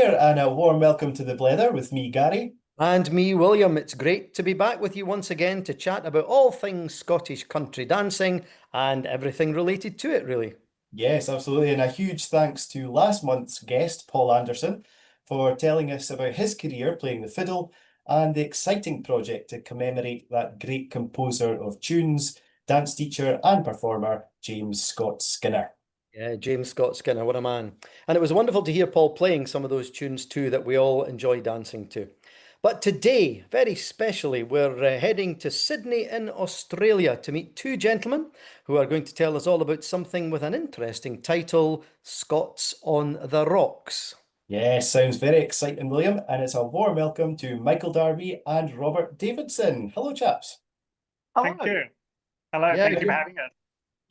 here, and a warm welcome to the Blether with me, Gary. And me, William. It's great to be back with you once again to chat about all things Scottish country dancing and everything related to it, really. Yes, absolutely. And a huge thanks to last month's guest, Paul Anderson, for telling us about his career playing the fiddle and the exciting project to commemorate that great composer of tunes, dance teacher, and performer, James Scott Skinner. Yeah, James Scott Skinner, what a man. And it was wonderful to hear Paul playing some of those tunes too that we all enjoy dancing to. But today, very specially, we're heading to Sydney in Australia to meet two gentlemen who are going to tell us all about something with an interesting title, Scots on the Rocks. Yes, sounds very exciting, William, and it's a warm welcome to Michael Darby and Robert Davidson. Hello, chaps. Thank you. Hello, Yeah, thank you for having us.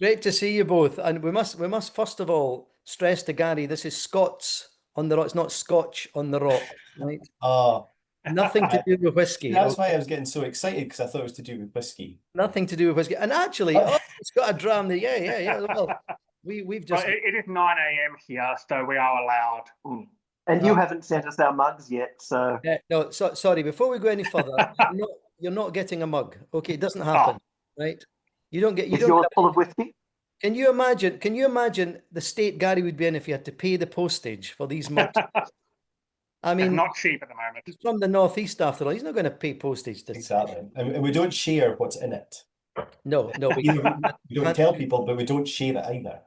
great to see you both. And we must first of all stress to Gary, this is Scots on the rock. It's not Scotch on the rock, right? Ah, Nothing to do with whiskey. that's why I was getting so excited because I thought it was to do with whiskey. Nothing to do with whiskey. And actually, it's got a dram there. Yeah. Well, we've just It is 9 a.m. here, so we are allowed. And you haven't sent us our mugs yet, so no. Sorry. Before we go any further, you're not getting a mug. Okay, it doesn't happen, right? You don't get. You is don't. yours full of whiskey? Can you imagine? Can you imagine the state Gary would be in if he had to pay the postage for these mugs? I It's mean, not cheap at the moment. he's from the northeast after all. He's not going to pay postage. Exactly. And we don't share what's in it. No. We don't tell people, but we don't share it either.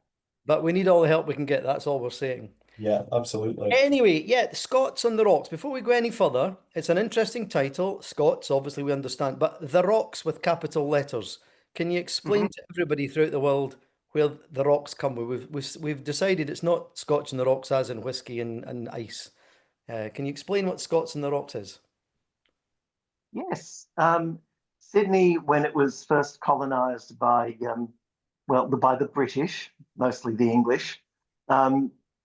But we need all the help we can get. That's all we're saying. Yeah, absolutely. Anyway, yeah, Scots on the Rocks. Before we go any further, it's an interesting title. Scots, obviously, we understand, but the Rocks with capital letters. Can you explain to everybody throughout the world where the rocks come? We've decided it's not Scotch on the Rocks as in whiskey and ice. Can you explain what Scots on the Rocks is? Yes. Sydney, when it was first colonised by the British, mostly the English,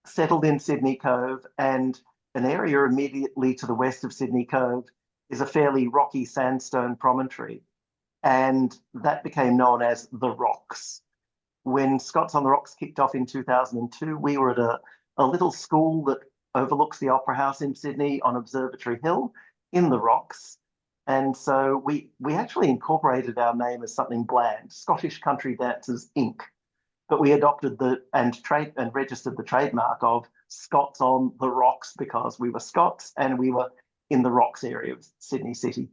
settled in Sydney Cove, and an area immediately to the west of Sydney Cove is a fairly rocky sandstone promontory, and that became known as the Rocks. When Scots on the Rocks kicked off in 2002, we were at a little school that overlooks the Opera House in Sydney on Observatory Hill in the Rocks. And so we actually incorporated our name as something bland, Scottish Country Dancers Inc. But we adopted and registered the trademark of Scots on the Rocks because we were Scots and we were in the Rocks area of Sydney City.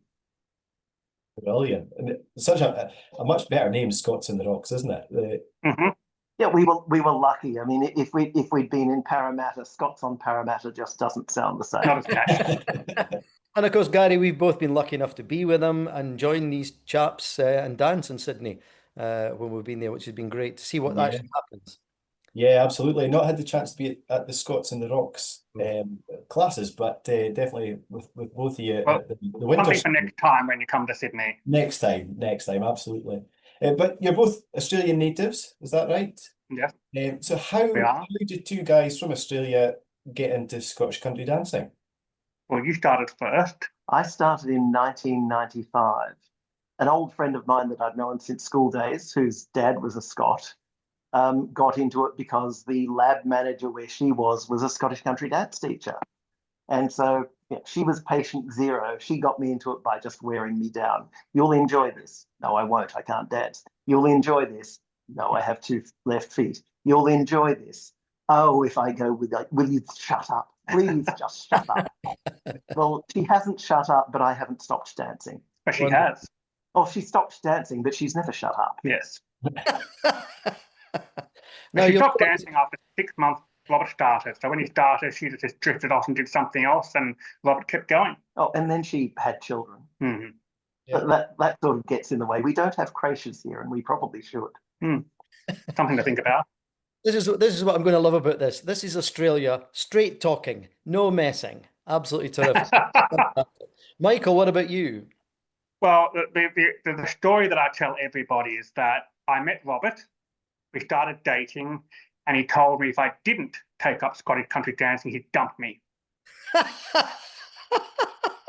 Brilliant. And it's such a much better name, Scots in the Rocks, isn't it? Yeah, we were lucky. I mean, if we'd been in Parramatta, Scots on Parramatta just doesn't sound the same. Not as catchy. And of course, Gary, we've both been lucky enough to be with them and join these chaps and dance in Sydney when we've been there, which has been great to see what actually happens. Yeah, absolutely. Not had the chance to be at the Scots in the Rocks classes, but definitely with both of you Well, at the winter Something for school. next time when you come to Sydney. Next time, absolutely. But you're both Australian natives, is that right? Yes, So how we are. did two guys from Australia get into Scottish country dancing? Well, you started first. I started in 1995. An old friend of mine that I'd known since school days, whose dad was a Scot, got into it because the lab manager where she was a Scottish country dance teacher. And so she was patient zero. She got me into it by just wearing me down. You'll enjoy this. No, I won't. I can't dance. You'll enjoy this. No, I have two left feet. You'll enjoy this. Oh, if I go with will you shut up? Please just shut up. Well, she hasn't shut up, but I haven't stopped dancing. But she has. Oh, she stopped dancing, but she's never shut up. Yes. Now, She stopped dancing after 6 months. Robert started. So when he started, she just drifted off and did something else, and Robert kept going. Oh, and then she had children. Mm-hmm. But that sort of gets in the way. We don't have creches here, and we probably should. Something to think about. This is what I'm going to love about this. This is Australia, straight talking, no messing. Absolutely terrific. Michael, what about you? Well, the story that I tell everybody is that I met Robert, we started dating, and he told me if I didn't take up Scottish country dancing, he'd dump me.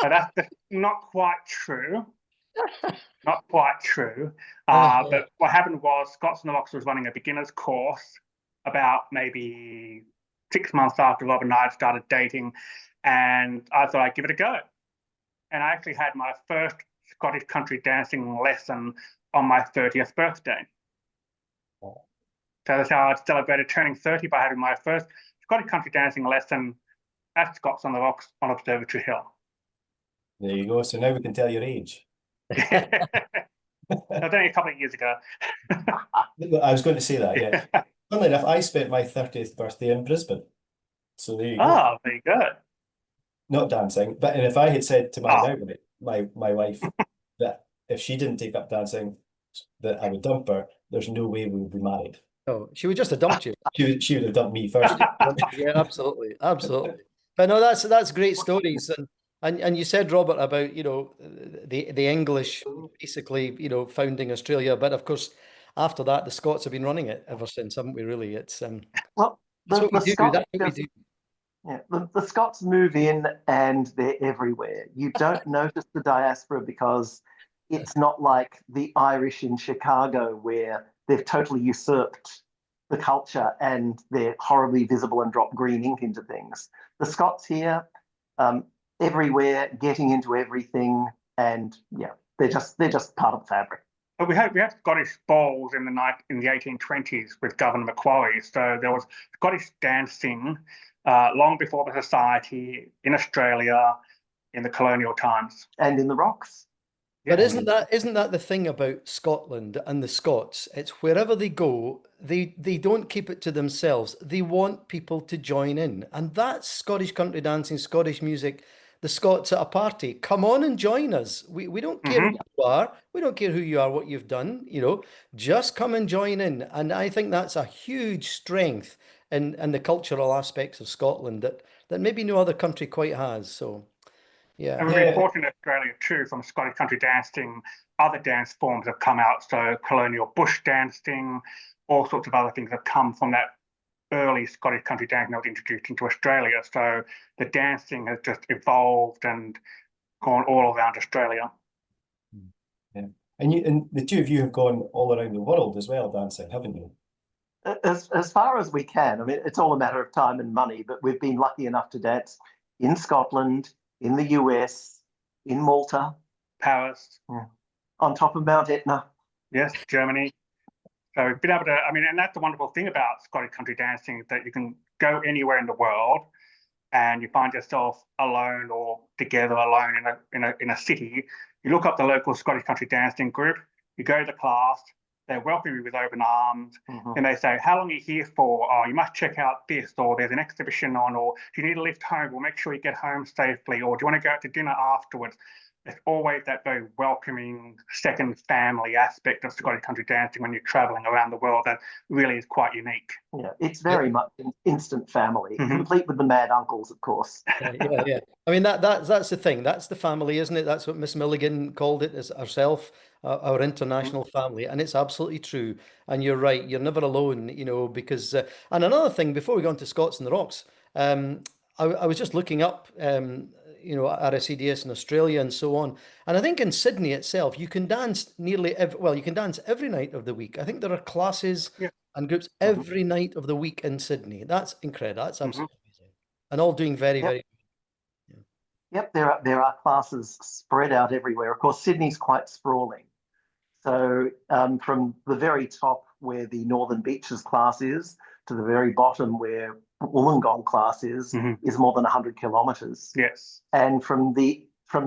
So that's not quite true. Not quite true. But what happened was Scots on the Rocks was running a beginner's course about maybe 6 months after Rob and I had started dating. and I thought I'd give it a go. And I actually had my first Scottish country dancing lesson on my 30th birthday. So that's how I celebrated turning 30, by having my first Scottish country dancing lesson at Scots on the Rocks on Observatory Hill. There you go. So now we can tell your age. That was only a couple of years ago. I was going to say that, yeah. Funnily enough, I spent my 30th birthday in Brisbane. So there you go. Oh, there you go. Not dancing, but and if I had said to my wife that if she didn't take up dancing, that I would dump her, there's no way we would be married. Oh, she would just have dumped you. She would have dumped me first. Yeah, absolutely, absolutely. But no, that's great stories, and you said, Robert, about the English basically founding Australia, but of course after that the Scots have been running it ever since, haven't we? Really, it's Well, that's what we do. Scots That's what we do. Yeah, the Scots move in and they're everywhere. You don't notice the diaspora because it's not like the Irish in Chicago where they've totally usurped the culture and they're horribly visible and drop green ink into things. The Scots here, everywhere, getting into everything, and yeah, they're just part of the fabric. But we had Scottish balls in the 1820s with Governor Macquarie. So there was Scottish dancing long before the society in Australia in the colonial times. And in the rocks. But isn't that the thing about Scotland and the Scots? It's wherever they go, they don't keep it to themselves. They want people to join in. And that's Scottish country dancing, Scottish music. The Scots at a party, come on and join us. We don't care who you are. We don't care who you are, what you've done, just come and join in. And I think that's a huge strength in the cultural aspects of Scotland that maybe no other country quite has. So, yeah. And we've been fortunate in Australia too, from Scottish country dancing, other dance forms have come out. So colonial bush dancing, all sorts of other things have come from that early Scottish country dancing that was introduced into Australia. So the dancing has just evolved and gone all around Australia. Yeah. And the two of you have gone all around the world as well, dancing, haven't you? As far as we can. I mean, it's all a matter of time and money, but we've been lucky enough to dance in Scotland, in the US, in Malta, Paris, on top of Mount Etna. Yes, Germany. So we've been able to, and that's the wonderful thing about Scottish country dancing, is that you can go anywhere in the world and you find yourself alone or together alone in a city. You look up the local Scottish country dancing group, you go to the class, they welcome you with open arms, and they say, how long are you here for? Oh, you must check out this, or there's an exhibition on, or do you need a lift home? We'll make sure you get home safely, or do you want to go out to dinner afterwards? There's always that very welcoming second family aspect of Scottish country dancing when you're traveling around the world that really is quite unique. Yeah, it's very much an instant family, complete with the mad uncles, of course. Yeah. I mean, that's the thing. That's the family, isn't it? That's what Miss Milligan called it as herself, our international family. And it's absolutely true. And you're right. You're never alone, because, and another thing, before we go on to Scots and the Rocks, I was just looking up, RSCDS in Australia and so on. And I think in Sydney itself, you can dance you can dance every night of the week. I think there are classes and groups every night of the week in Sydney. That's incredible. That's absolutely amazing. And all doing very, very good. Yep, there are classes spread out everywhere. Of course, Sydney's quite sprawling. So from the very top where the Northern Beaches class is to the very bottom where Wollongong class is more than 100 kilometres. Yes. And from the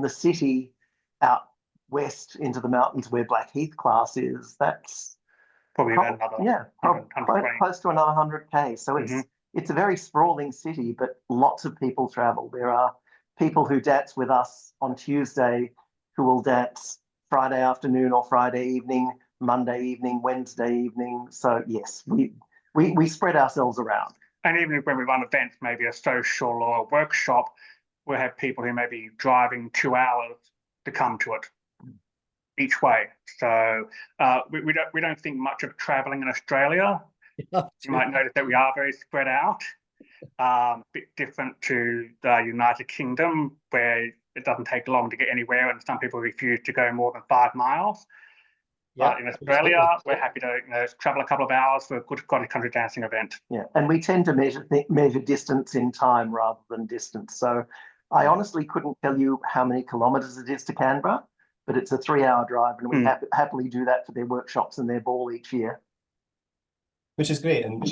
city out west into the mountains where Blackheath class is, that's probably another close to another 100k. So it's a very sprawling city, but lots of people travel. There are people who dance with us on Tuesday who will dance Friday afternoon or Friday evening, Monday evening, Wednesday evening. So yes, we spread ourselves around. And even when we run events, maybe a social or a workshop, we'll have people who may be driving 2 hours to come to it each way. So we don't think much of travelling in Australia. You might notice that we are very spread out, a bit different to the United Kingdom, where it doesn't take long to get anywhere, and some people refuse to go more than 5 miles. But in Australia, we're happy to travel a couple of hours for a good Scottish country dancing event. Yeah, and we tend to measure distance in time rather than distance. So I honestly couldn't tell you how many kilometres it is to Canberra, but it's a 3-hour drive, and we happily do that for their workshops and their ball each year. Which is great, and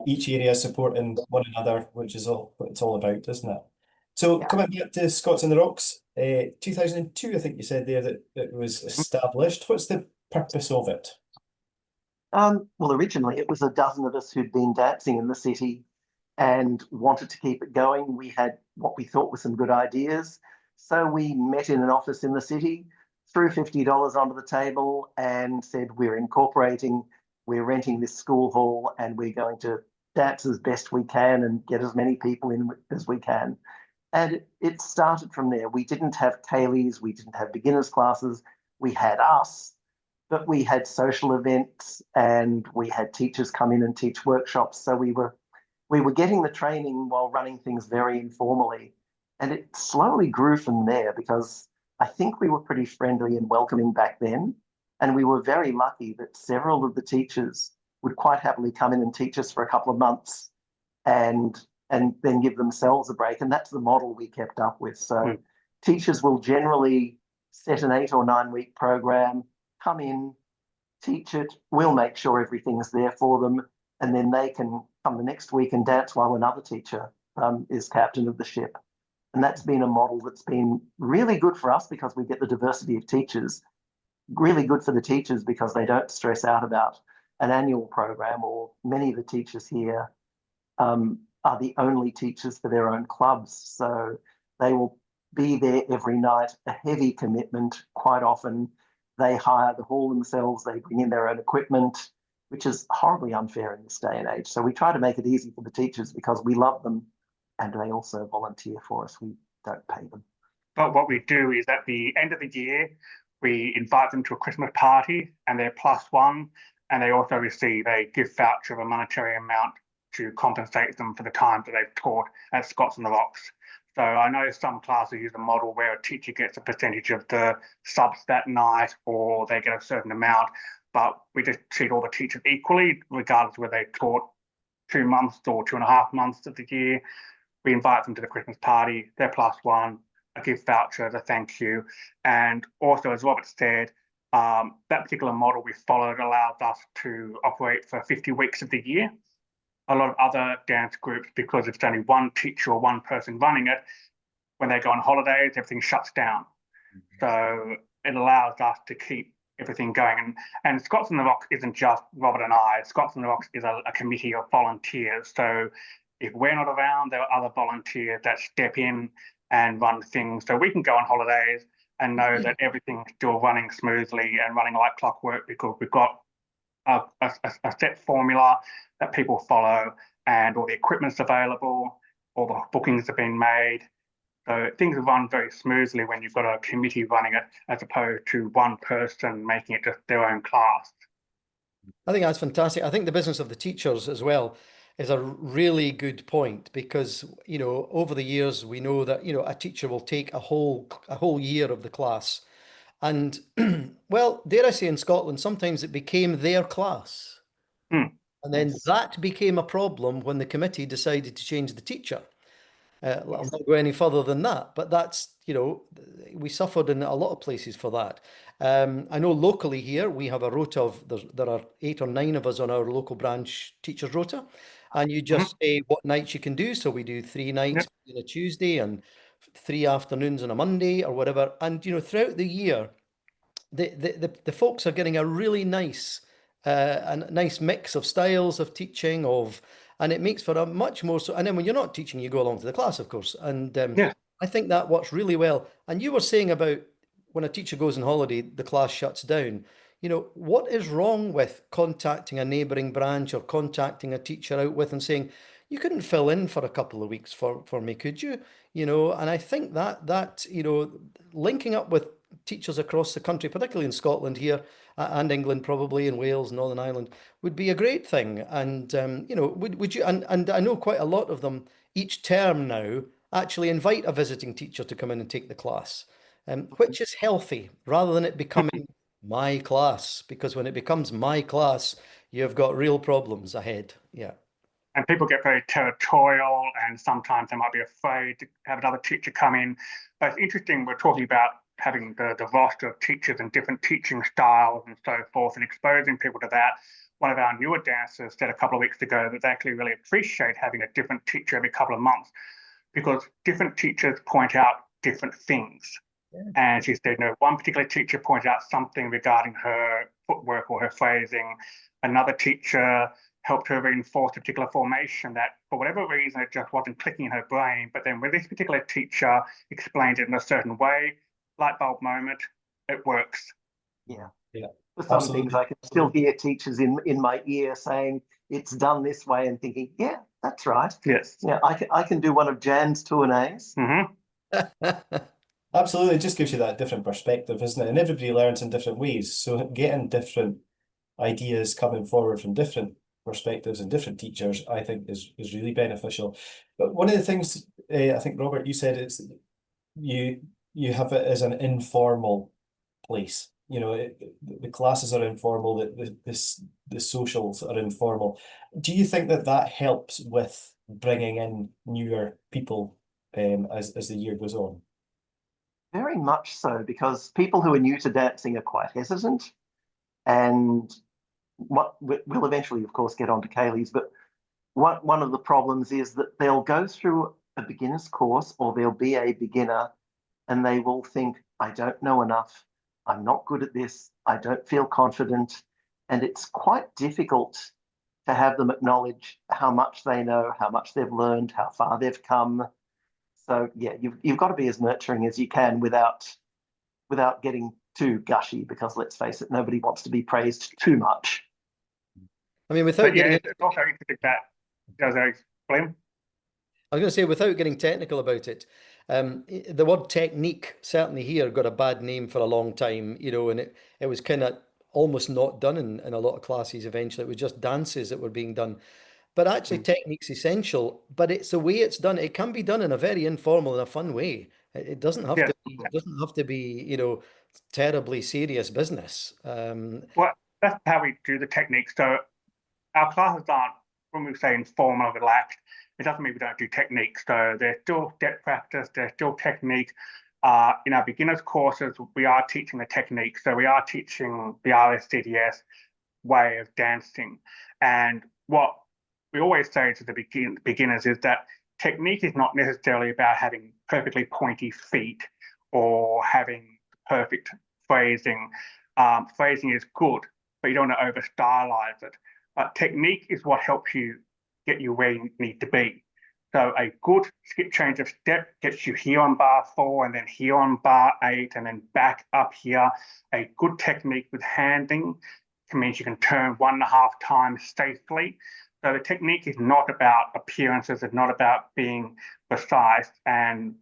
each area supporting one another, which is all what it's all about, isn't it? So coming back to Scots on the Rocks, 2002, I think you said there that it was established. What's the purpose of it? Well, originally it was a dozen of us who'd been dancing in the city and wanted to keep it going. We had what we thought were some good ideas. So we met in an office in the city, threw $50 onto the table and said, we're incorporating, we're renting this school hall, and we're going to dance as best we can and get as many people in as we can. And it started from there. We didn't have Ceilidhs, we didn't have beginners classes, we had us, but we had social events and we had teachers come in and teach workshops. So we were getting the training while running things very informally. And it slowly grew from there because I think we were pretty friendly and welcoming back then. And we were very lucky that several of the teachers would quite happily come in and teach us for a couple of months and then give themselves a break. And that's the model we kept up with. So teachers will generally set an 8 or 9 week program, come in, teach it, we'll make sure everything's there for them, and then they can come the next week and dance while another teacher is captain of the ship. And that's been a model that's been really good for us because we get the diversity of teachers, really good for the teachers because they don't stress out about an annual program, or many of the teachers here are the only teachers for their own clubs. So they will be there every night, a heavy commitment. Quite often they hire the hall themselves, they bring in their own equipment, which is horribly unfair in this day and age. So we try to make it easy for the teachers because we love them and they also volunteer for us. We don't pay them. But what we do is at the end of the year, we invite them to a Christmas party and they're +1, and they also receive a gift voucher of a monetary amount to compensate them for the time that they've taught at Scots on the Rocks. So I know some classes use a model where a teacher gets a percentage of the subs that night, or they get a certain amount, but we just treat all the teachers equally, regardless of whether they taught 2 months or 2.5 months of the year. We invite them to the Christmas party, they're +1, a gift voucher as a thank you. And also, as Robert said, that particular model we followed allows us to operate for 50 weeks of the year. A lot of other dance groups, because it's only one teacher or one person running it, when they go on holidays, everything shuts down. So it allows us to keep everything going. And Scots on the Rocks isn't just Robert and I. Scots on the Rocks is a committee of volunteers. So if we're not around, there are other volunteers that step in and run things. So we can go on holidays and know that everything's still running smoothly and running like clockwork because we've got a set formula that people follow, and all the equipment's available, all the bookings have been made. So things run very smoothly when you've got a committee running it, as opposed to one person making it just their own class. I think that's fantastic. I think the business of the teachers as well is a really good point because, over the years, we know that, a teacher will take a whole year of the class. And, well, dare I say in Scotland, sometimes it became their class. And then that became a problem when the committee decided to change the teacher. I'll not go any further than that, but that's, we suffered in a lot of places for that. I know locally here, we have a rota of, there are 8 or 9 of us on our local branch teachers rota, and you just say what nights you can do. So we do 3 nights on a Tuesday and 3 afternoons on a Monday or whatever. And, throughout the year, the folks are getting a really nice mix of styles of teaching and it makes for a much more so. And then when you're not teaching, you go along to the class, of course. And I think that works really well. And you were saying about when a teacher goes on holiday, the class shuts down. What is wrong with contacting a neighbouring branch or contacting a teacher out with and saying, you couldn't fill in for a couple of weeks for me, could you? And I think that linking up with teachers across the country, particularly in Scotland here and England, probably in Wales, Northern Ireland, would be a great thing. And would you? And I know quite a lot of them each term now actually invite a visiting teacher to come in and take the class, which is healthy rather than it becoming my class, because when it becomes my class, you've got real problems ahead. Yeah. And people get very territorial, and sometimes they might be afraid to have another teacher come in. But it's interesting, we're talking about having the roster of teachers and different teaching styles and so forth, and exposing people to that. One of our newer dancers said a couple of weeks ago that they actually really appreciate having a different teacher every couple of months, because different teachers point out different things. Yeah. And she said, one particular teacher pointed out something regarding her footwork or her phrasing. Another teacher helped her reinforce a particular formation that, for whatever reason, it just wasn't clicking in her brain. But then when this particular teacher explained it in a certain way, light bulb moment, it works. Yeah. Yeah. For some things, I can still hear teachers in my ear saying it's done this way, and thinking, yeah, that's right. Yes. Yeah, I can do one of Jan's tournays. Absolutely, it just gives you that different perspective, isn't it? And everybody learns in different ways. So getting different ideas coming forward from different perspectives and different teachers, I think is really beneficial. But one of the things, I think, Robert, you said it's you have it as an informal place. The classes are informal, the socials are informal. Do you think that helps with bringing in newer people as the year goes on? Very much so, because people who are new to dancing are quite hesitant, and we'll eventually, of course, get on to Ceilidhs, but one of the problems is that they'll go through a beginner's course, or there'll be a beginner, and they will think, I don't know enough, I'm not good at this, I don't feel confident, and it's quite difficult to have them acknowledge how much they know, how much they've learned, how far they've come. So yeah, you've got to be as nurturing as you can without getting too gushy, because let's face it, nobody wants to be praised too much. I mean, without getting it's also interesting that William? I was going to say, without getting technical about it, the word technique certainly here got a bad name for a long time, and it was kind of almost not done in a lot of classes eventually. It was just dances that were being done. But actually, technique's essential, but it's the way it's done. It can be done in a very informal and a fun way. It doesn't have to be, it doesn't have to be, terribly serious business. Well, that's how we do the technique. So our classes aren't, when we say informal or relaxed, it doesn't mean we don't do technique. So there's still depth practice, there's still technique. In our beginners courses, we are teaching the technique. So we are teaching the RSCDS way of dancing. And what we always say to the beginners is that technique is not necessarily about having perfectly pointy feet or having perfect phrasing. Phrasing is good, but you don't want to over stylize it. Technique is what helps you get you where you need to be. So a good skip change of step gets you here on bar 4 and then here on bar 8 and then back up here. A good technique with handing means you can turn 1.5 times safely. So the technique is not about appearances, it's not about being precise and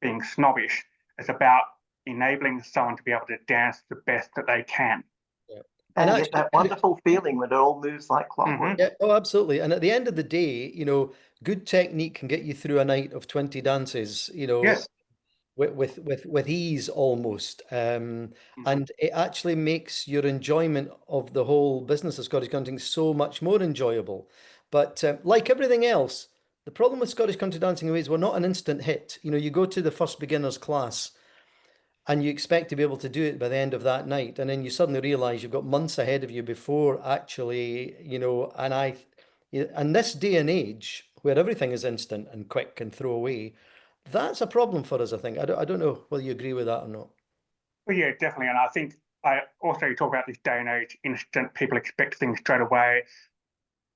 being snobbish. It's about enabling someone to be able to dance the best that they can. And get that wonderful feeling that it all moves like clockwork. Yeah, oh, absolutely. And at the end of the day, good technique can get you through a night of 20 dances, Yes. with ease almost. And it actually makes your enjoyment of the whole business of Scottish Counting so much more enjoyable. But like everything else, the problem with Scottish Country Dancing is we're not an instant hit. You go to the first beginners class and you expect to be able to do it by the end of that night, and then you suddenly realize you've got months ahead of you before actually, and this day and age where everything is instant and quick and throw away, that's a problem for us, I think. I don't know whether you agree with that or not. Well, yeah, definitely. And I think you talk about this day and age, instant, people expect things straight away.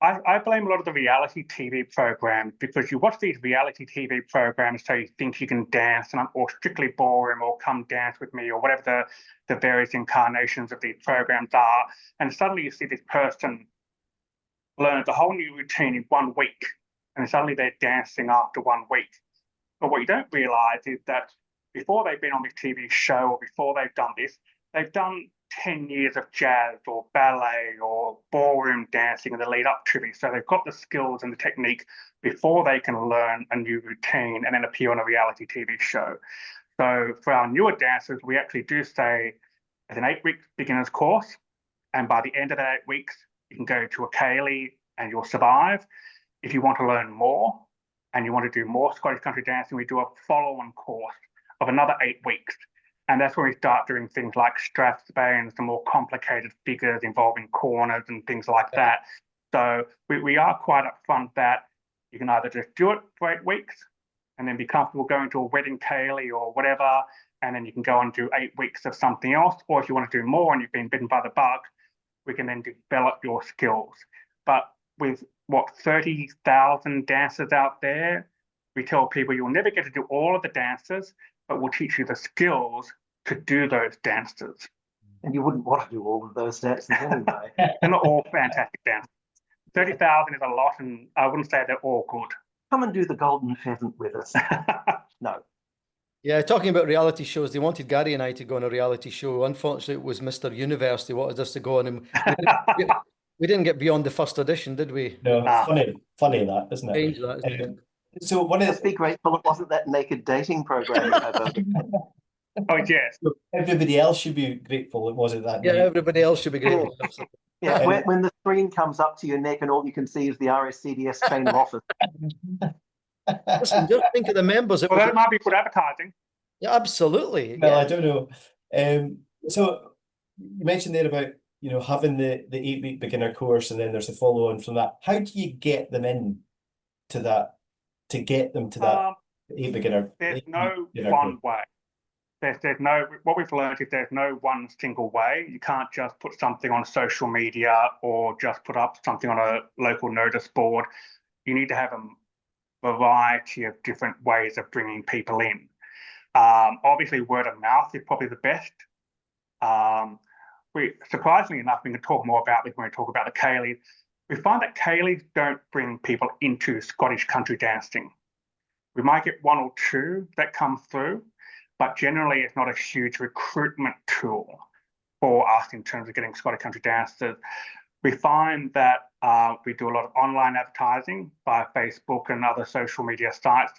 I blame a lot of the reality TV programs, because you watch these reality TV programs so you think you can dance, or Strictly Ballroom, or Come Dance With Me, or whatever the various incarnations of these programs are. And suddenly you see this person learns a whole new routine in 1 week, and suddenly they're dancing after 1 week. But what you don't realize is that before they've been on this TV show, or before they've done this, they've done 10 years of jazz or ballet or ballroom dancing in the lead up to this. So they've got the skills and the technique before they can learn a new routine and then appear on a reality TV show. So for our newer dancers, we actually do say It's an 8-week beginner's course. And by the end of that 8 weeks, you can go to a ceilidh and you'll survive. If you want to learn more and you want to do more Scottish country dancing, we do a follow-on course of another 8 weeks. And that's when we start doing things like strathspeys, the more complicated figures involving corners and things like that. So we are quite upfront that you can either just do it for 8 weeks and then be comfortable going to a wedding ceilidh or whatever, and then you can go and do 8 weeks of something else. Or if you want to do more and you've been bitten by the bug, we can then develop your skills. But with 30,000 dancers out there, we tell people you'll never get to do all of the dances, but we'll teach you the skills to do those dances. And you wouldn't want to do all of those dances anyway. They're not all fantastic dances. 30,000 is a lot, and I wouldn't say they're all good. Come and do the Golden Pheasant with us. No. Yeah, talking about reality shows, they wanted Gary and I to go on a reality show. Unfortunately, it was Mr. Universe. They wanted us to go on, and we didn't get beyond the first audition, did we? No, it's funny that, isn't it? Strange that, isn't it? So one of Just be grateful it wasn't that naked dating program. Oh, yes. everybody else should be grateful it wasn't that Yeah, night. everybody else should be grateful. Yeah, when the screen comes up to your neck and all you can see is the RSCDS chain of office. Listen, just think of the members. Well, that might be good advertising. Yeah, absolutely. Well, Yeah. I don't know. So you mentioned there about having the 8-week beginner course, and then there's a follow on from that. How do you get them in to that? To get them to that 8 beginner? There's 8 no beginner one course? way. There's no. What we've learned is there's no one single way. You can't just put something on social media or just put up something on a local notice board. You need to have a variety of different ways of bringing people in. Obviously, word of mouth is probably the best. Surprisingly enough, we can talk more about this when we talk about the ceilidhs. We find that ceilidhs don't bring people into Scottish country dancing. We might get one or two that come through, but generally it's not a huge recruitment tool for us in terms of getting Scottish country dancers. We find that we do a lot of online advertising via Facebook and other social media sites.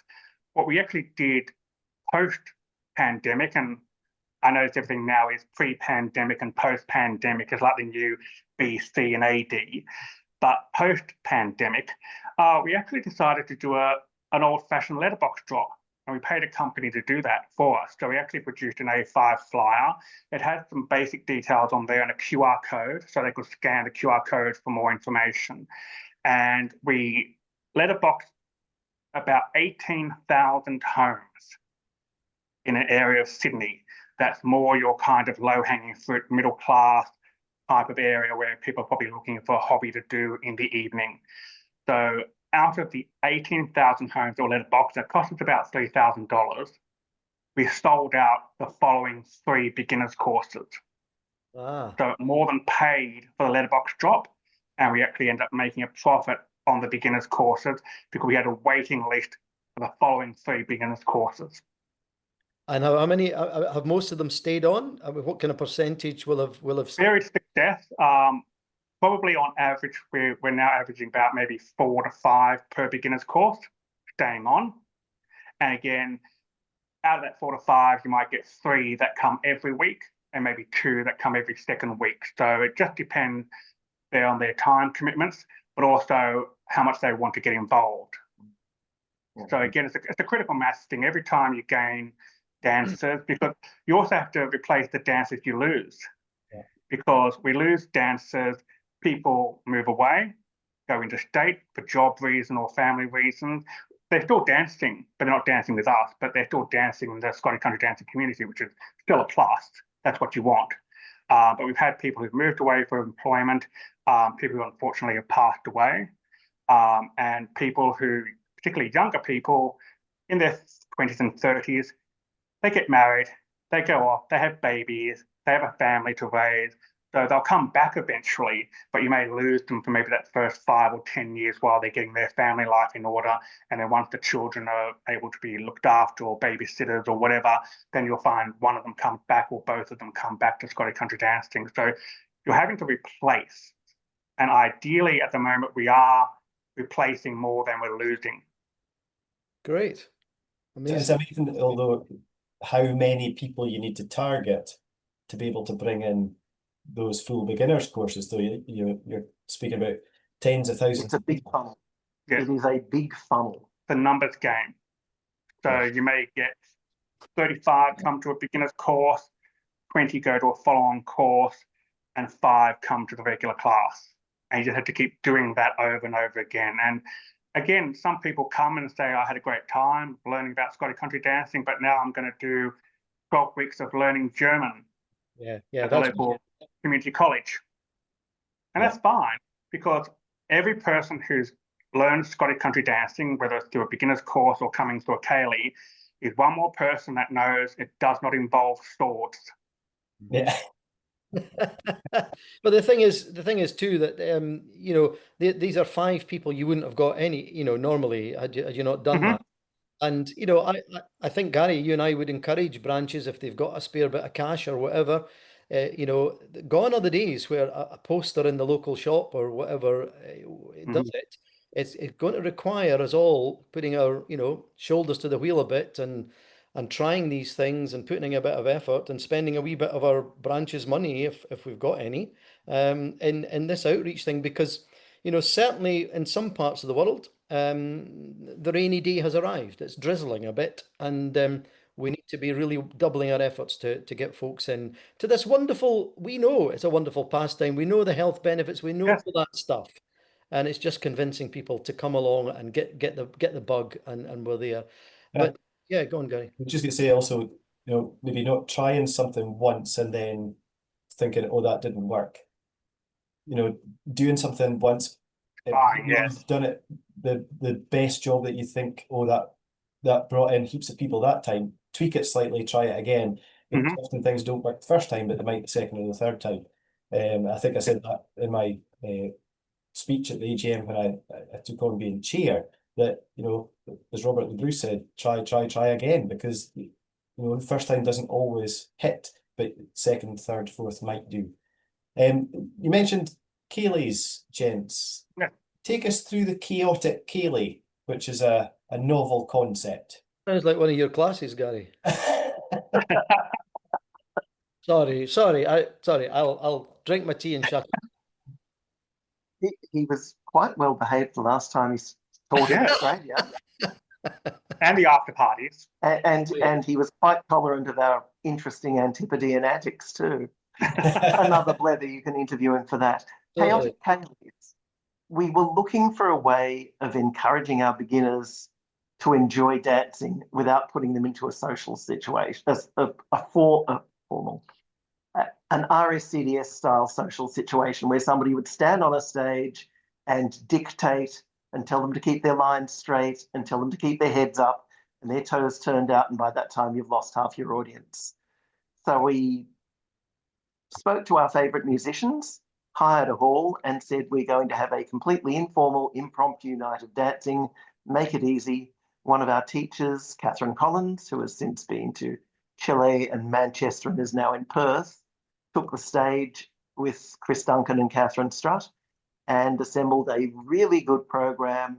What we actually did post-pandemic, and I notice everything now is pre-pandemic and post-pandemic is like the new BC and AD, but post-pandemic, we actually decided to do an old-fashioned letterbox drop, and we paid a company to do that for us. So we actually produced an A5 flyer. It had some basic details on there and a QR code, so they could scan the QR code for more information. And we letterboxed about 18,000 homes in an area of Sydney. That's more your kind of low-hanging fruit, middle-class type of area where people are probably looking for a hobby to do in the evening. So out of the 18,000 homes that were letterboxed, that cost us about $3,000. We sold out the following 3 beginners courses. So it more than paid for the letterbox drop, and we actually ended up making a profit on the beginners courses because we had a waiting list for the following 3 beginners courses. And how many have most of them stayed on? I mean, what kind of percentage will have Varied success. Probably on average, we're now averaging about maybe 4 to 5 per beginner's course staying on. And again, out of that 4 to 5, you might get 3 that come every week and maybe 2 that come every second week. So it just depends there on their time commitments, but also how much they want to get involved. So again, it's a critical mass thing. Every time you gain dancers, because you also have to replace the dancers you lose. Because we lose dancers, people move away, go interstate for job reason or family reasons. They're still dancing, but they're not dancing with us, but they're still dancing in the Scottish country dancing community, which is still a plus. That's what you want. But we've had people who've moved away for employment, people who unfortunately have passed away, and people who, particularly younger people in their 20s and 30s, they get married, they go off, they have babies, they have a family to raise. So they'll come back eventually, but you may lose them for maybe that first 5 or 10 years while they're getting their family life in order. And then once the children are able to be looked after or babysitters or whatever, then you'll find one of them comes back or both of them come back to Scottish country dancing. So you're having to replace. And ideally at the moment, we are replacing more than we're losing. Great. It's amazing, although, how many people you need to target to be able to bring in those full beginners courses, though. You're speaking about tens of thousands It's a of big people. funnel. Yeah. It is a big funnel. The numbers game. So Yeah. you may get 35 come to a beginner's course, 20 go to a follow-on course, and 5 come to the regular class. And you just have to keep doing that over and over again. And again, some people come and say, I had a great time learning about Scottish country dancing, but now I'm going to do 12 weeks of learning German Yeah, at the local community college. And that's fine, because every person who's learned Scottish country dancing, whether it's through a beginner's course or coming through a ceilidh, is one more person that knows it does not involve swords. Yeah. But the thing is too that you know, these are 5 people you wouldn't have got any, you know, normally had you not done that. And you know, I think, Gary, you and I would encourage branches, if they've got a spare bit of cash or whatever, you know, gone are the days where a poster in the local shop or whatever does it. It's going to require us all putting our, you know, shoulders to the wheel a bit and trying these things and putting a bit of effort and spending a wee bit of our branch's money, if we've got any, in this outreach thing, because, you know, certainly in some parts of the world, the rainy day has arrived. It's drizzling a bit, and we need to be really doubling our efforts to get folks in to this wonderful. We know it's a wonderful pastime. We know the health benefits. We know all that stuff, and it's just convincing people to come along and get the bug, and we're there. But yeah, go on, Gary. I'm just going to say also, you know, maybe not trying something once and then thinking, oh, that didn't work. You know, doing something once, you've done it the best job that you think, oh, that brought in heaps of people that time. Tweak it slightly, try it again. Often things don't work the first time, but they might the second or the third time. I think I said that in my speech at the AGM when I took on being chair, that, you know, as Robert the Bruce said, try again, because, you know, the first time doesn't always hit, but second, third, fourth might do. You mentioned ceilidhs, gents. Yeah. Take us through the Chaotic Ceilidh, which is a novel concept. Sounds like one of your classes, Gary. Sorry. I'll drink my tea and shut up. He was quite well behaved the last time he taught in Australia. And the after parties. And he was quite tolerant of our interesting Antipodean antics too. Another Blether, you can interview him for that. Chaotic Ceilidhs. We were looking for a way of encouraging our beginners to enjoy dancing without putting them into a social situation, an RSCDS style social situation where somebody would stand on a stage and dictate and tell them to keep their lines straight and tell them to keep their heads up and their toes turned out, and by that time you've lost half your audience. So we spoke to our favourite musicians, hired a hall and said, we're going to have a completely informal, impromptu night of dancing, make it easy. One of our teachers, Catherine Collins, who has since been to Chile and Manchester and is now in Perth, took the stage with Chris Duncan and Catherine Strutt and assembled a really good program,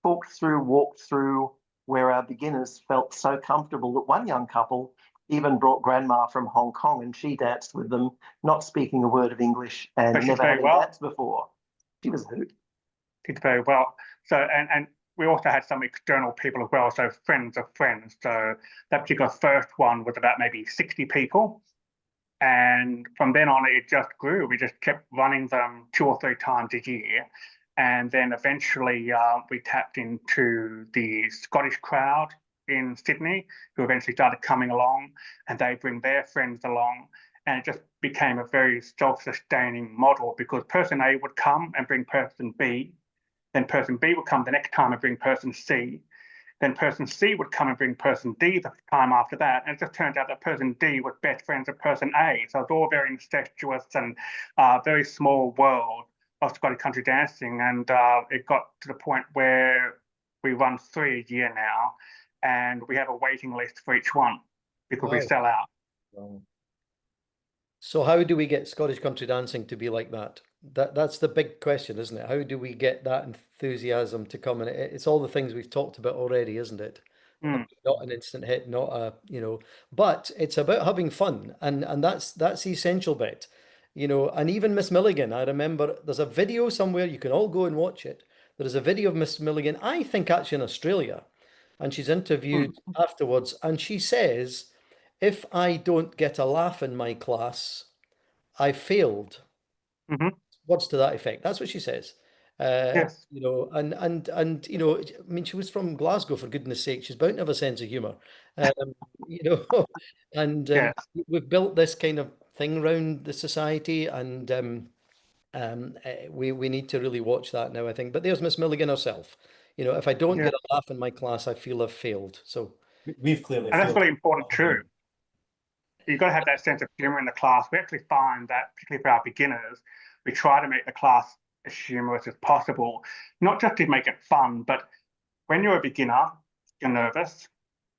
walked through, where our beginners felt so comfortable that one young couple even brought grandma from Hong Kong and she danced with them, not speaking a word of English and never having danced before. She was a hoot. Did very well. So, and we also had some external people as well, so friends of friends. So that particular first one was about maybe 60 people. And from then on, it just grew. We just kept running them 2 or 3 times a year. And then eventually we tapped into the Scottish crowd in Sydney, who eventually started coming along, and they bring their friends along. And it just became a very self-sustaining model, because person A would come and bring person B, then person B would come the next time and bring person C, then person C would come and bring person D the time after that. And it just turned out that person D was best friends with person A. So it's all very incestuous and very small world of Scottish country dancing. And it got to the point where we run 3 a year now, and we have a waiting list for each one because we sell out. Wow. So how do we get Scottish country dancing to be like that? That's the big question, isn't it? How do we get that enthusiasm to come? And it's all the things we've talked about already, isn't it? not an instant hit, not a, but it's about having fun, and that's the essential bit, and even Miss Milligan, I remember there's a video somewhere, you can all go and watch it. There is a video of Miss Milligan, I think actually in Australia, and she's interviewed afterwards, and she says, if I don't get a laugh in my class, I failed. Words to that effect. That's what she says. Yes. And I mean, she was from Glasgow, for goodness sake. She's bound to have a sense of humour. And Yes. we've built this kind of thing around the society, and we need to really watch that now, I think. But there's Miss Milligan herself. If I don't get a laugh in my class, I feel I've failed. So We've clearly And that's failed. really important too. You've got to have that sense of humour in the class. We actually find that, particularly for our beginners, we try to make the class as humorous as possible, not just to make it fun, but when you're a beginner, you're nervous,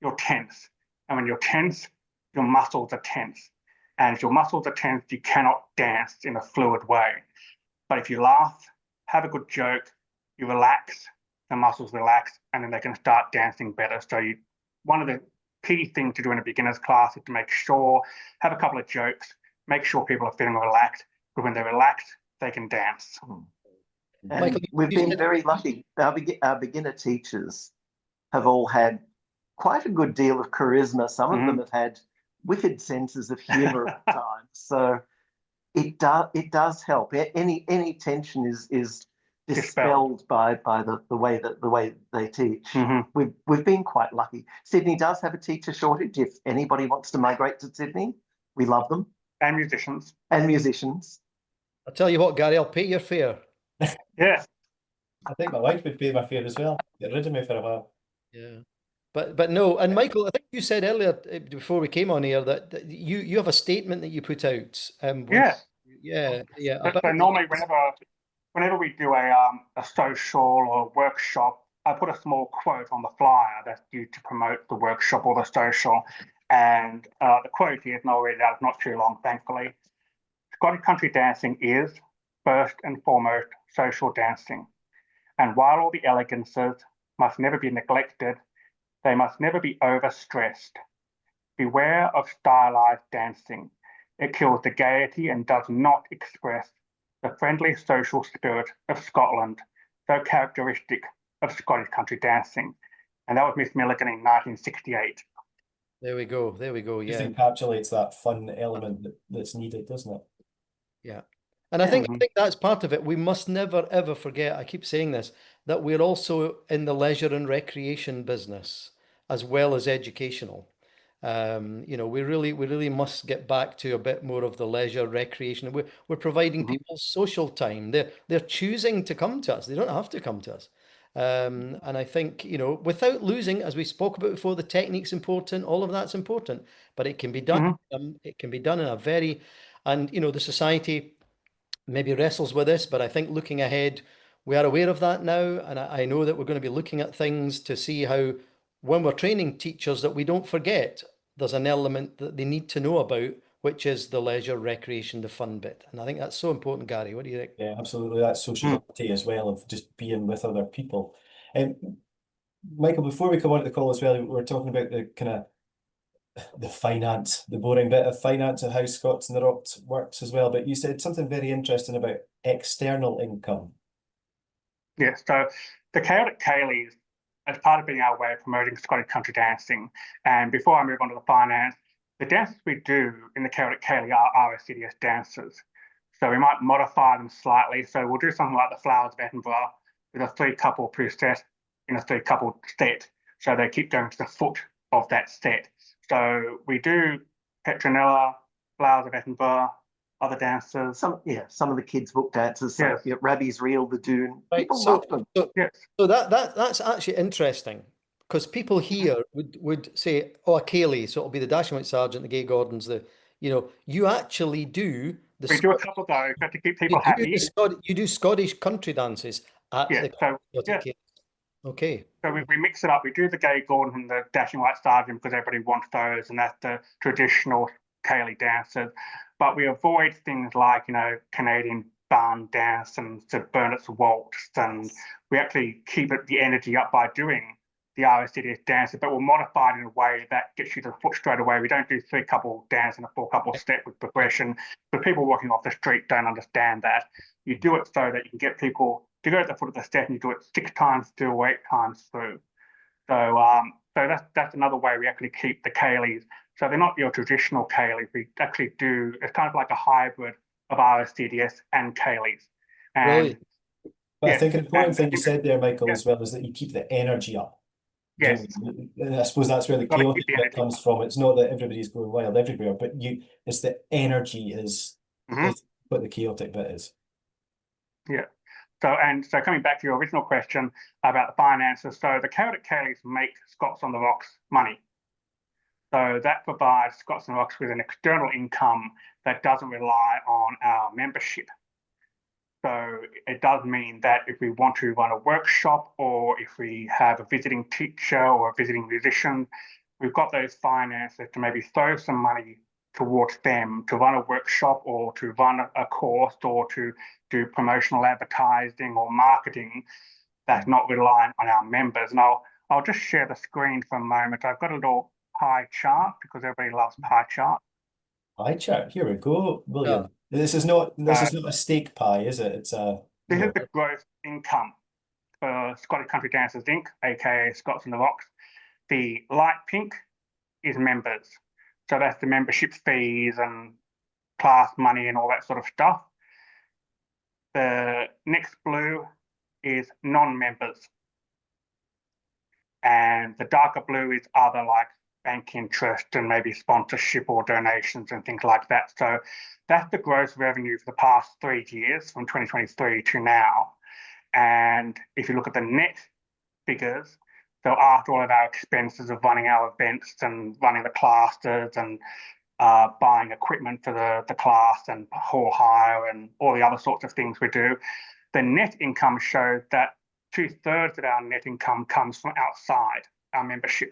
you're tense. And when you're tense, your muscles are tense. And if your muscles are tense, you cannot dance in a fluid way. But if you laugh, have a good joke, you relax, the muscles relax, and then they can start dancing better. So one of the key things to do in a beginner's class is to make sure, have a couple of jokes, make sure people are feeling relaxed, but when they're relaxed, they can dance. And Michael, we've been very lucky. Our beginner teachers have all had quite a good deal of charisma. Some of them have had wicked senses of humour at times. So it does help. Any tension is dispelled by the way they teach. We've been quite lucky. Sydney does have a teacher shortage. If anybody wants to migrate to Sydney, we love them. And musicians. I'll tell you what, Gary, I'll pay your fare. Yes. I think my wife would pay my fare as well. Get rid of me for a while. Yeah. But no, and Michael, I think you said earlier before we came on here that you have a statement that you put out. Yes. Yeah. So normally whenever we do a social or workshop, I put a small quote on the flyer that's used to promote the workshop or the social. And the quote here, and I'll read it out, it's not too long, thankfully. Scottish country dancing is, first and foremost, social dancing. And while all the elegances must never be neglected, they must never be overstressed. Beware of stylized dancing. It kills the gaiety and does not express the friendly social spirit of Scotland, so characteristic of Scottish country dancing. And that was Miss Milligan in 1968. There we go. Just Yeah. encapsulates that fun element that's needed, doesn't it? Yeah. And I think that's part of it. We must never, ever forget, I keep saying this, that we're also in the leisure and recreation business as well as educational. We really must get back to a bit more of the leisure, recreation. We're providing people social time. They're choosing to come to us. They don't have to come to us. And I think, without losing, as we spoke about before, the technique's important, all of that's important, but it can be done. It can be done in a very, and the society maybe wrestles with this, but I think looking ahead, we are aware of that now. And I know that we're going to be looking at things to see how, when we're training teachers, that we don't forget there's an element that they need to know about, which is the leisure, recreation, the fun bit. And I think that's so important, Gary. What do you think? Yeah, absolutely. That sociability as well, of just being with other people. Michael, before we come on to the call as well, we were talking about the kind of the finance, the boring bit of finance and how Scots in the Rocks works as well. But you said something very interesting about external income. Yes, so the Chaotic Ceilidhs, as part of being our way of promoting Scottish country dancing, and before I move on to the finance, the dances we do in the Chaotic Ceilidhs are assiduous dances. So we might modify them slightly. So we'll do something like the Flowers of Edinburgh with a 3-couple process in a 3-couple set. So they keep going to the foot of that set. So we do Petronella, Flowers of Edinburgh, other dances. Some of the kids' book dances. So Rabbie's Reel, the Dune. Right, People love them. So that's actually interesting, because people here would say, oh, a Ceilidh, so it'll be the Dashing White Sergeant, the Gay Gordons, you actually do we do a couple of those to keep people happy. You do Scottish country dances at the Ceilidhs. Okay. So we mix it up. We do the Gay Gordon and the Dashing White Sergeant because everybody wants those, and that's the traditional Ceilidh dances. But we avoid things like, Canadian barn dance and Sir Bernard's waltz, and we actually keep the energy up by doing the RSCDS dances, but we'll modify it in a way that gets you to the foot straight away. We don't do 3-couple dance and a 4-couple step with progression, but people walking off the street don't understand that. You do it so that you can get people to go to the foot of the step, and you do it 6 times through or 8 times through. So that's another way we actually keep the Ceilidhs. So they're not your traditional Ceilidhs. We actually do, it's kind of like a hybrid of RSCDS and Ceilidhs. And Really? But I yes, think an important and thing you said there, Michael, yeah. as well, is that you keep the energy up. Yes. I suppose that's where the Gotta keep chaotic the bit energy comes up. from. It's not that everybody's going wild everywhere, but it's the energy is what the chaotic bit is. Yeah. So coming back to your original question about the finances, so the Chaotic Ceilidhs make Scots on the Rocks money. So that provides Scots on the Rocks with an external income that doesn't rely on our membership. So it does mean that if we want to run a workshop, or if we have a visiting teacher or a visiting musician, we've got those finances to maybe throw some money towards them to run a workshop, or to run a course, or to do promotional advertising or marketing that's not reliant on our members. And I'll just share the screen for a moment. I've got a little pie chart because everybody loves pie chart. Pie chart. Here we go, William. This is not a steak pie, is it? It's a This is the gross income for Scottish Country Dancers Inc., aka Scots on the Rocks. The light pink is members. So that's the membership fees and class money and all that sort of stuff. The next blue is non-members. And the darker blue is other, like bank interest and maybe sponsorship or donations and things like that. So that's the gross revenue for the past 3 years, from 2023 to now. And if you look at the net figures, so after all of our expenses of running our events and running the classes and buying equipment for the class and hall hire and all the other sorts of things we do, the net income showed that 2/3 of our net income comes from outside our membership.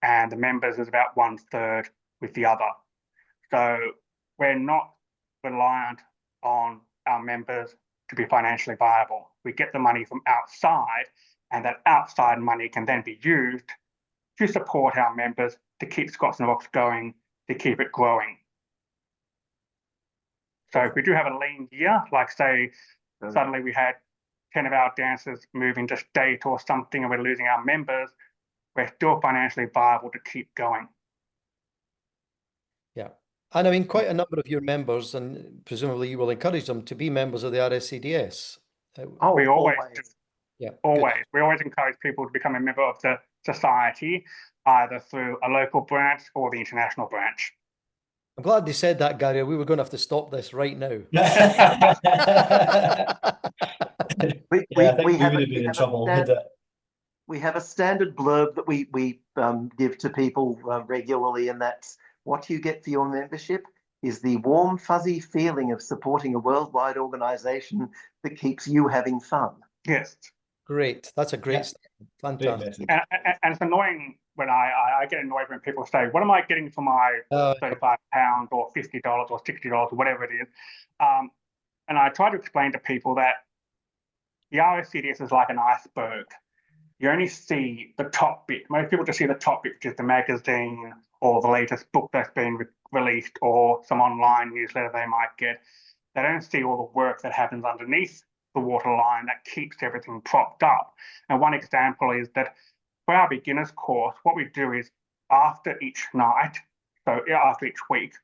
And the members is about 1/3 with the other. So we're not reliant on our members to be financially viable. We get the money from outside, and that outside money can then be used to support our members, to keep Scots on the Rocks going, to keep it growing. So if we do have a lean year, like say suddenly we had 10 of our dancers move into state or something and we're losing our members, we're still financially viable to keep going. Yeah. And I mean, quite a number of your members, and presumably you will encourage them to be members of the RSCDS. Oh, We always do. Yeah. Always. Good. We always encourage people to become a member of the society, either through a local branch or the international branch. I'm glad they said that, Gary. We were going to have to stop this right now. I think we would have been in trouble. We have a standard blurb that we give to people regularly, and that's what you get for your membership is the warm, fuzzy feeling of supporting a worldwide organization that keeps you having fun. Yes. Great. That's a great statement. Fantastic. And it's annoying when I get annoyed when people say, what am I getting for my £35 or $50 or $60 or whatever it is? And I try to explain to people that the RSCDS is like an iceberg. You only see the top bit. Most people just see the top bit, which is the magazine or the latest book that's been released or some online newsletter they might get. They don't see all the work that happens underneath the waterline that keeps everything propped up. And one example is that for our beginners course, what we do is after each night, so after each week,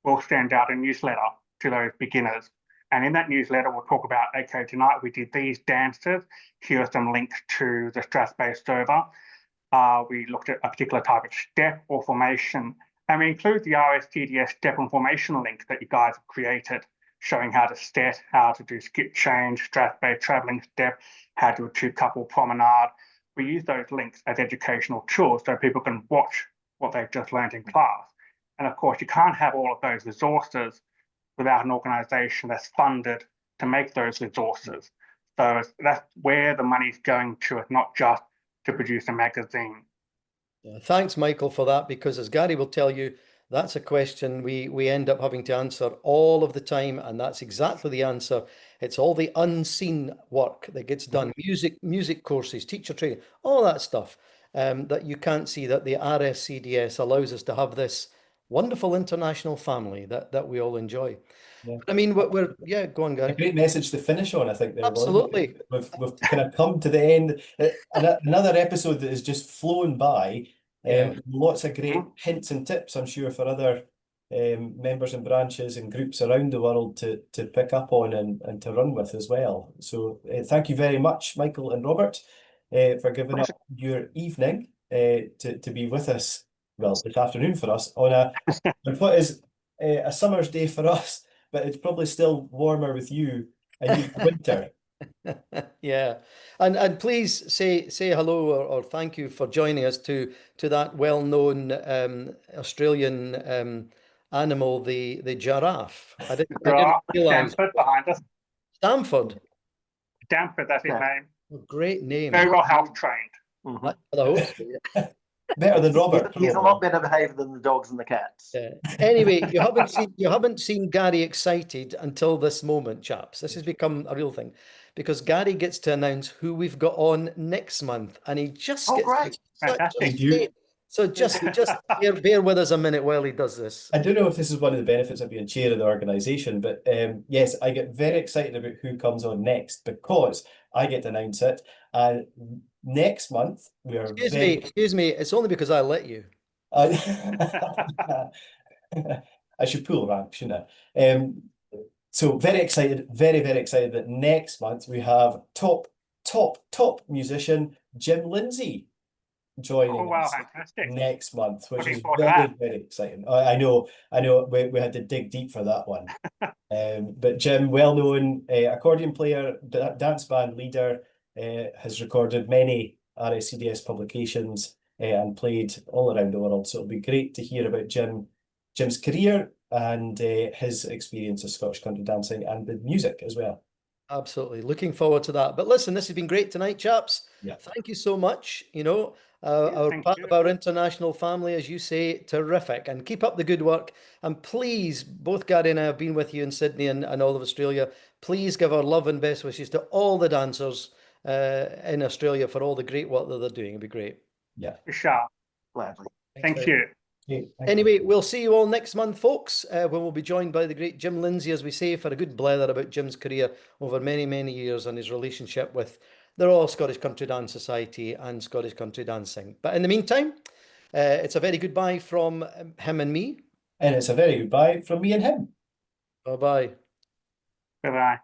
we'll send out a newsletter to those beginners. And in that newsletter, we'll talk about, okay, tonight we did these dances. Here are some links to the Strathspey server. We looked at a particular type of step or formation. And we include the RSCDS step and formation link that you guys have created, showing how to set, how to do skip change, Strathspey traveling step, how to do a 2-couple promenade. We use those links as educational tools so people can watch what they've just learned in class. And of course, you can't have all of those resources without an organisation that's funded to make those resources. So that's where the money's going to, it's not just to produce a magazine. Yeah, thanks, Michael, for that, because as Gary will tell you, That's a question we end up having to answer all of the time, and that's exactly the answer. It's all the unseen work that gets done, music courses, teacher training, all that stuff that you can't see, that the RSCDS allows us to have this wonderful international family that we all enjoy. Yeah. I mean, yeah, go on, A Gary. great message to finish on, I think, there, William. Absolutely. We've kind of come to the end. Another episode that has just flown by. Yeah. Lots of great hints and tips, I'm sure, for other members and branches and groups around the world to pick up on and to run with as well. So thank you very much, Michael and Robert, for giving up your evening to be with us, well, this afternoon for us, on what is a summer's day for us, but it's probably still warmer with you and winter. Yeah, and please say hello or thank you for joining us to that well-known Australian animal, the giraffe. I didn't realize Stamford behind us. Stamford. Stamford, that's his name. Oh, great name. Very well health trained. I hope so. Better than Robert. He's a lot better behaved than the dogs and the cats. Anyway, you haven't seen Gary excited until this moment, chaps. This has become a real thing because Gary gets to announce who we've got on next month, and he just gets great. such a Thank you. state. So just bear with us a minute while he does this. I don't know if this is one of the benefits of being chair of the organisation, but yes, I get very excited about who comes on next because I get to announce it. And next month we are Excuse me, it's only because I let you. I should pull rank, shouldn't I? So very excited, very, very excited that next month we have top musician Jim Lindsay joining us fantastic. next month, which is forward to very, that. very exciting. I know, we had to dig deep for that one. But Jim, well-known accordion player, dance band leader, has recorded many RSCDS publications and played all around the world. So it'll be great to hear about Jim's career and his experience of Scottish country dancing and with music as well. Absolutely. Looking forward to that. But listen, this has been great tonight, chaps. Yeah. Thank you so much. You know, our part of our international family, as you say, terrific. And keep up the good work. And please, both Gary and I have been with you in Sydney and all of Australia. Please give our love and best wishes to all the dancers in Australia for all the great work that they're doing. It'd be great. Yeah. For sure. Gladly. Thank you. Anyway, we'll see you all next month, folks, when we'll be joined by the great Jim Lindsay, as we say, for a good blether about Jim's career over many, many years and his relationship with the Royal Scottish Country Dance Society and Scottish country dancing. But in the meantime, it's a very goodbye from him and me. And it's a very goodbye from me and him. Bye-bye. Bye-bye.